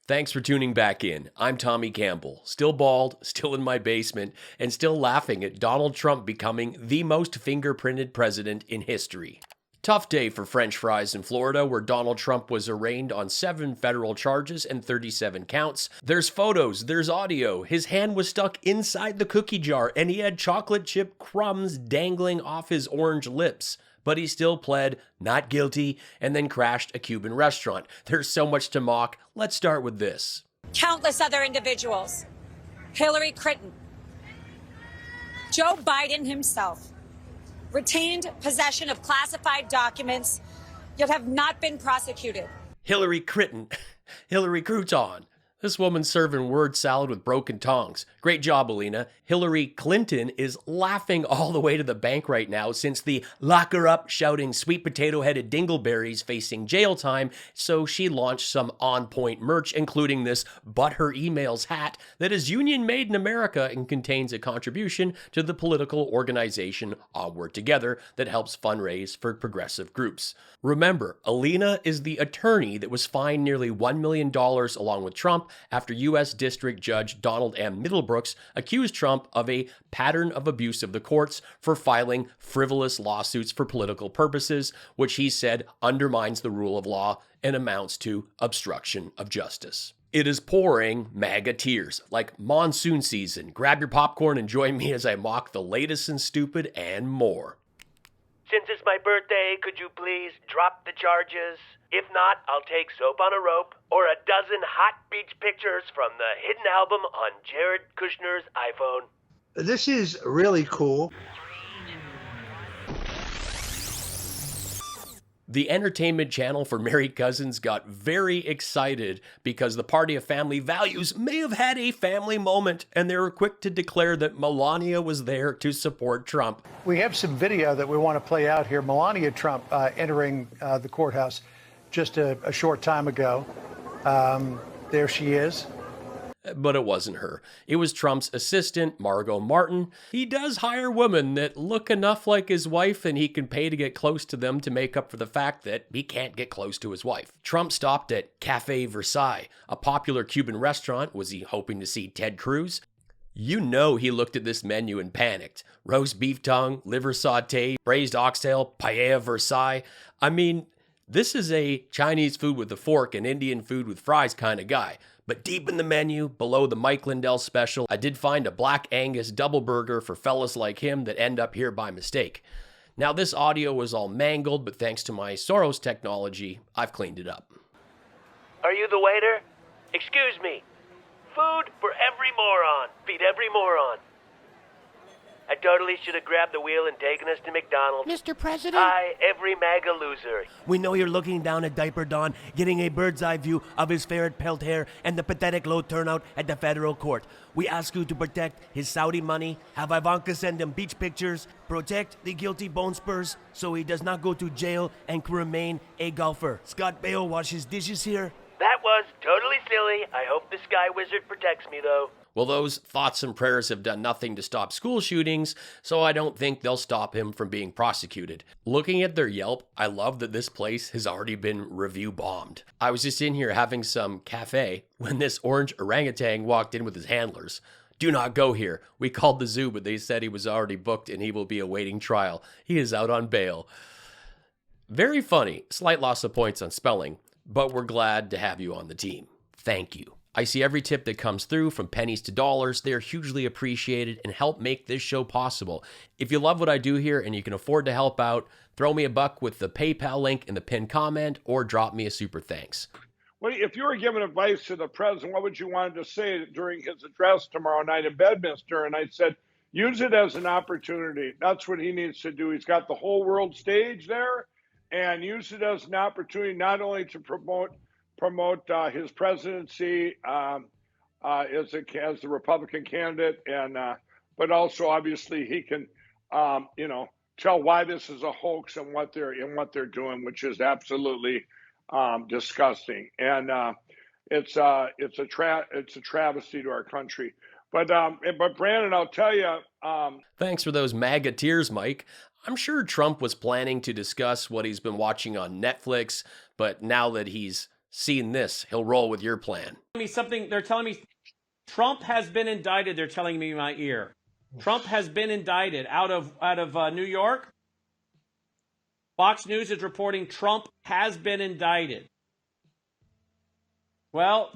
Thanks for tuning back in. I'm Tommy Campbell, still bald, still in my basement, and still laughing at Donald Trump becoming the most fingerprinted president in history. Tough day for French fries in Florida, where Donald Trump was arraigned on 7 federal charges and 37 counts. There's photos, there's audio. His hand was stuck inside the cookie jar, and he had chocolate chip crumbs dangling off his orange lips. But he still pled not guilty and then crashed a Cuban restaurant. There's so much to mock. Let's start with this. Countless other individuals. Hillary Clinton. Joe Biden himself retained possession of classified documents, yet have not been prosecuted. Hillary Clinton. Hillary Crouton. This woman's serving word salad with broken tongs. Great job, Alina. Hillary Clinton is laughing all the way to the bank right now since the lock her up shouting sweet potato-headed dingleberries facing jail time, so she launched some on-point merch, including this But Her Emails hat that is union made in America and contains a contribution to the political organization Onward Together that helps fundraise for progressive groups. Remember, Alina is the attorney that was fined nearly $1 million along with Trump after U.S. District Judge Donald M. Middlebrooks accused Trump of a pattern of abuse of the courts for filing frivolous lawsuits for political purposes, which he said undermines the rule of law and amounts to obstruction of justice. It is pouring MAGA tears, like monsoon season. Grab your popcorn and join me as I mock the latest and stupid and more. Since it's my birthday, could you please drop the charges? If not, I'll take soap on a rope or a dozen hot beach pictures from the hidden album on Jared Kushner's iPhone. This is really cool. The entertainment channel for married cousins got very excited because the party of family values may have had a family moment, and they were quick to declare that Melania was there to support Trump. We have some video that we want to play out here. Melania Trump entering the courthouse just a short time ago. There she is. But it wasn't her. It was Trump's assistant, Margot Martin. He does hire women that look enough like his wife, and he can pay to get close to them to make up for the fact that he can't get close to his wife. Trump stopped at Cafe Versaille, a popular Cuban restaurant. Was he hoping to see Ted Cruz? You know he looked at this menu and panicked. Roast beef tongue, liver sauté, braised oxtail, paella Versailles. I mean, this is a Chinese food with a fork and Indian food with fries kind of guy. But deep in the menu, below the Mike Lindell special, I did find a Black Angus double burger for fellas like him that end up here by mistake. Now this audio was all mangled, but thanks to my Soros technology, I've cleaned it up. Are you the waiter? Excuse me. Food for every moron. Feed every moron. I totally should have grabbed the wheel and taken us to McDonald's. Mr. President? Hi, every MAGA loser. We know you're looking down at Diaper Don, getting a bird's eye view of his ferret pelt hair and the pathetic low turnout at the federal court. We ask you to protect his Saudi money, have Ivanka send him beach pictures, protect the guilty bone spurs so he does not go to jail and can remain a golfer. Scott Baio washes dishes here. That was totally silly. I hope the Sky Wizard protects me, though. Well, those thoughts and prayers have done nothing to stop school shootings, so I don't think they'll stop him from being prosecuted. Looking at their Yelp, I love that this place has already been review bombed. I was just in here having some cafe when this orange orangutan walked in with his handlers. Do not go here. We called the zoo, but they said he was already booked and he will be awaiting trial. He is out on bail. Very funny. Slight loss of points on spelling, but we're glad to have you on the team. Thank you. I see every tip that comes through from pennies to dollars. They are hugely appreciated and help make this show possible. If you love what I do here and you can afford to help out, throw me a buck with the PayPal link in the pinned comment or drop me a super thanks. Well, if you were giving advice to the president, what would you want to say during his address tomorrow night in Bedminster? And I said, use it as an opportunity. That's what he needs to do. He's got the whole world stage there, and use it as an opportunity not only to promote his presidency as the Republican candidate, and but also obviously he can tell why this is a hoax and what they're doing, which is absolutely disgusting, and it's a travesty to our country. But Brandon, I'll tell you. Thanks for those MAGA tears, Mike. I'm sure Trump was planning to discuss what he's been watching on Netflix, but now that he's Seeing this, he'll roll with your plan. They're telling me Trump has been indicted. They're telling me in my ear. Trump has been indicted out of New York. Fox News is reporting Trump has been indicted. Well,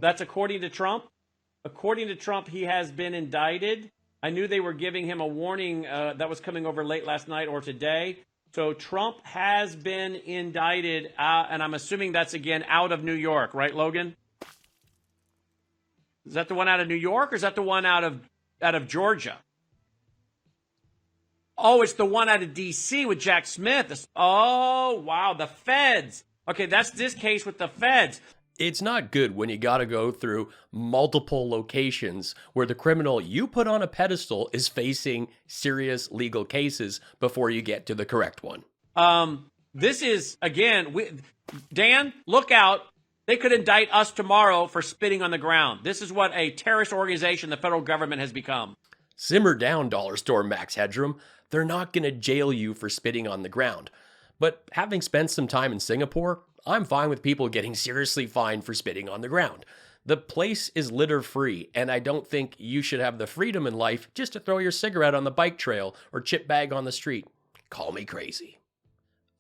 that's according to Trump. According to Trump, he has been indicted. I knew they were giving him a warning that was coming over late last night or today. So Trump has been indicted, and I'm assuming that's again out of New York, right, Logan? Is that the one out of New York, or is that the one out of Georgia? Oh, it's the one out of D.C. with Jack Smith. Oh, wow, the feds. Okay, that's this case with the feds. It's not good when you gotta go through multiple locations where the criminal you put on a pedestal is facing serious legal cases before you get to the correct one. This is, again, Dan, look out. They could indict us tomorrow for spitting on the ground. This is what a terrorist organization the federal government has become. Simmer down, Dollar Store Max Headroom. They're not gonna jail you for spitting on the ground. But having spent some time in Singapore, I'm fine with people getting seriously fined for spitting on the ground. The place is litter-free, and I don't think you should have the freedom in life just to throw your cigarette on the bike trail or chip bag on the street. Call me crazy.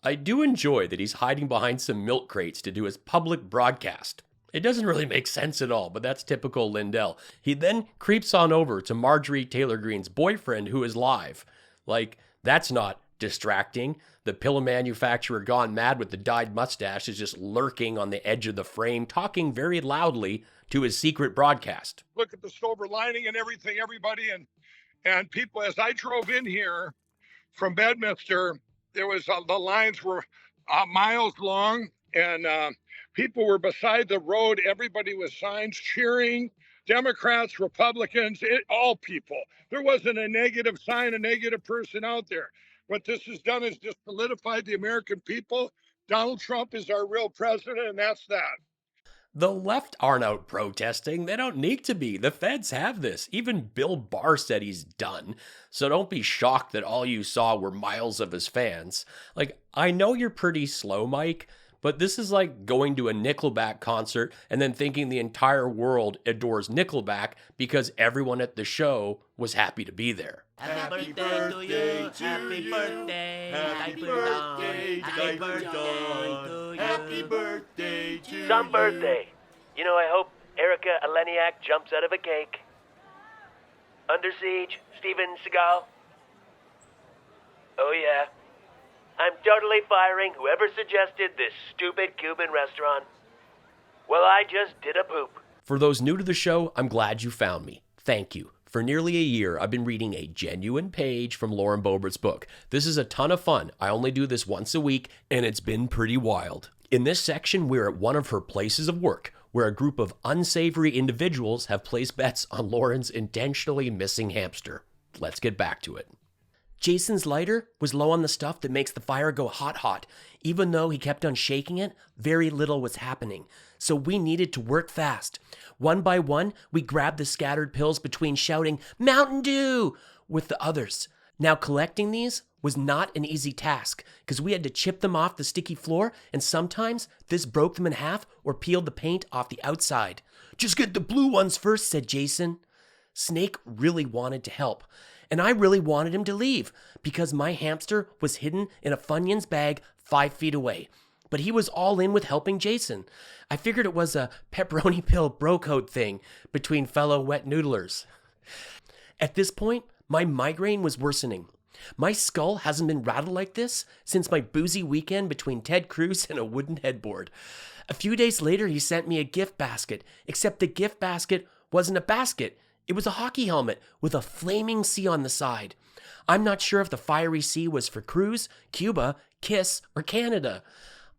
I do enjoy that he's hiding behind some milk crates to do his public broadcast. It doesn't really make sense at all, but that's typical Lindell. He then creeps on over to Marjorie Taylor Greene's boyfriend, who is live. Like, that's not distracting. The pill manufacturer gone mad with the dyed mustache is just lurking on the edge of the frame, talking very loudly to his secret broadcast. Look at the silver lining and everything, everybody. And people, as I drove in here from Bedminster, there was the lines were miles long, and people were beside the road. Everybody with signs cheering. Democrats, Republicans, all people. There wasn't a negative sign, a negative person out there. What this has done is just solidified the American people. Donald Trump is our real president, and that's that. The left aren't out protesting. They don't need to be. The feds have this. Even Bill Barr said he's done. So don't be shocked that all you saw were miles of his fans. Like, I know you're pretty slow, Mike, but this is like going to a Nickelback concert and then thinking the entire world adores Nickelback because everyone at the show was happy to be there. Happy birthday to you. Happy birthday. Happy birthday. Happy birthday to you. Happy birthday to you. Some birthday. You know, I hope Erica Aleniak jumps out of a cake. Under Siege, Steven Seagal. Oh yeah. I'm totally firing whoever suggested this stupid Cuban restaurant. Well, I just did a poop. For those new to the show, I'm glad you found me. Thank you. For nearly a year, I've been reading a genuine page from Lauren Boebert's book. This is a ton of fun. I only do this once a week, and it's been pretty wild. In this section, we're at one of her places of work, where a group of unsavory individuals have placed bets on Lauren's intentionally missing hamster. Let's get back to it. Jason's lighter was low on the stuff that makes the fire go hot. Even though he kept on shaking it, very little was happening. So we needed to work fast. One by one, we grabbed the scattered pills between shouting, "Mountain Dew!" with the others. Now collecting these was not an easy task because we had to chip them off the sticky floor, and sometimes this broke them in half or peeled the paint off the outside. "Just get the blue ones first," said Jason. Snake really wanted to help, and I really wanted him to leave because my hamster was hidden in a Funyuns bag 5 feet away. But he was all in with helping Jason. I figured it was a pepperoni pill bro code thing between fellow wet noodlers. At this point, my migraine was worsening. My skull hasn't been rattled like this since my boozy weekend between Ted Cruz and a wooden headboard. A few days later, he sent me a gift basket, except the gift basket wasn't a basket. It was a hockey helmet with a flaming C on the side. I'm not sure if the fiery C was for Cruz, Cuba, Kiss, or Canada.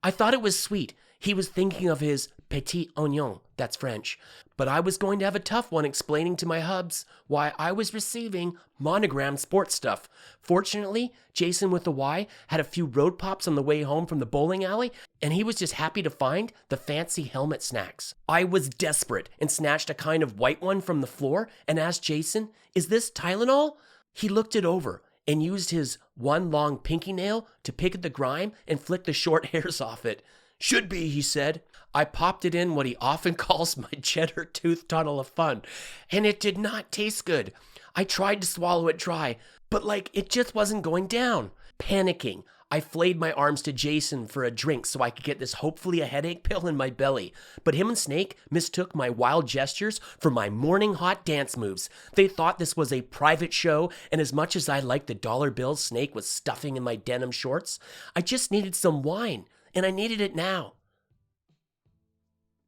I thought it was sweet. He was thinking of his petit oignon, that's French. But I was going to have a tough one explaining to my hubs why I was receiving monogrammed sports stuff. Fortunately, Jason with the Y had a few road pops on the way home from the bowling alley, and he was just happy to find the fancy helmet snacks. I was desperate and snatched a kind of white one from the floor and asked Jason, "Is this Tylenol?" He looked it over and used his one long pinky nail to pick at the grime and flick the short hairs off it. Should be, he said. I popped it in what he often calls my cheddar tooth tunnel of fun, and it did not taste good. I tried to swallow it dry, but it just wasn't going down. Panicking, I flayed my arms to Jason for a drink so I could get this hopefully a headache pill in my belly. But him and Snake mistook my wild gestures for my morning hot dance moves. They thought this was a private show, and as much as I liked the dollar bills Snake was stuffing in my denim shorts, I just needed some wine, and I needed it now.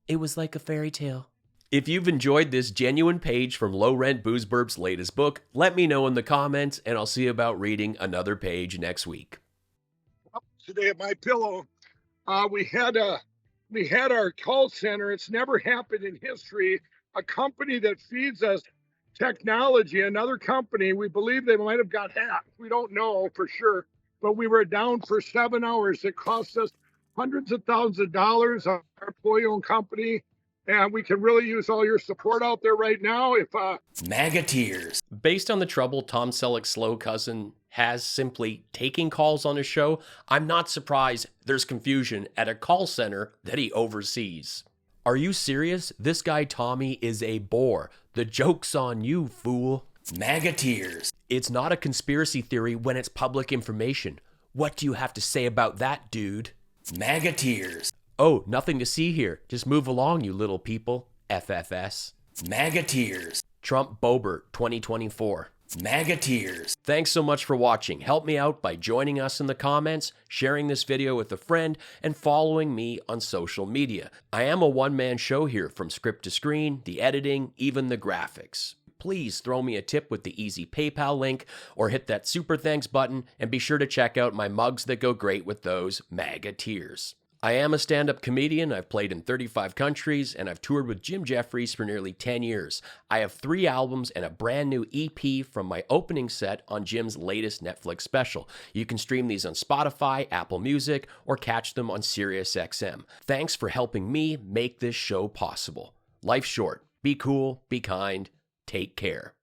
It was like a fairy tale. If you've enjoyed this genuine page from Low Rent Booze Burp's latest book, let me know in the comments, and I'll see about reading another page next week. Today at My Pillow, we had our call center. It's never happened in history. A company that feeds us technology, another company, we believe they might have got hacked. We don't know for sure, but we were down for 7 hours. It cost us hundreds of thousands of dollars. Our employee-owned company, and we can really use all your support out there right now. If MAGA Tears. Based on the trouble Tom Selleck's slow cousin has simply taking calls on his show, I'm not surprised there's confusion at a call center that he oversees. Are you serious? This guy Tommy is a bore. The joke's on you, fool. MAGA Tears. It's not a conspiracy theory when it's public information. What do you have to say about that, dude? MAGA Tears. Oh, nothing to see here. Just move along, you little people. FFS. MAGA Tears. Trump Boebert 2024. MAGA Tears. Thanks so much for watching. Help me out by joining us in the comments, sharing this video with a friend, and following me on social media. I am a one-man show here, from script to screen, the editing, even the graphics. Please throw me a tip with the easy PayPal link, or hit that super thanks button, and be sure to check out my mugs that go great with those MAGA Tears. I am a stand-up comedian. I've played in 35 countries, and I've toured with Jim Jeffries for nearly 10 years. I have 3 albums and a brand new EP from my opening set on Jim's latest Netflix special. You can stream these on Spotify, Apple Music, or catch them on SiriusXM. Thanks for helping me make this show possible. Life's short. Be cool, be kind, take care.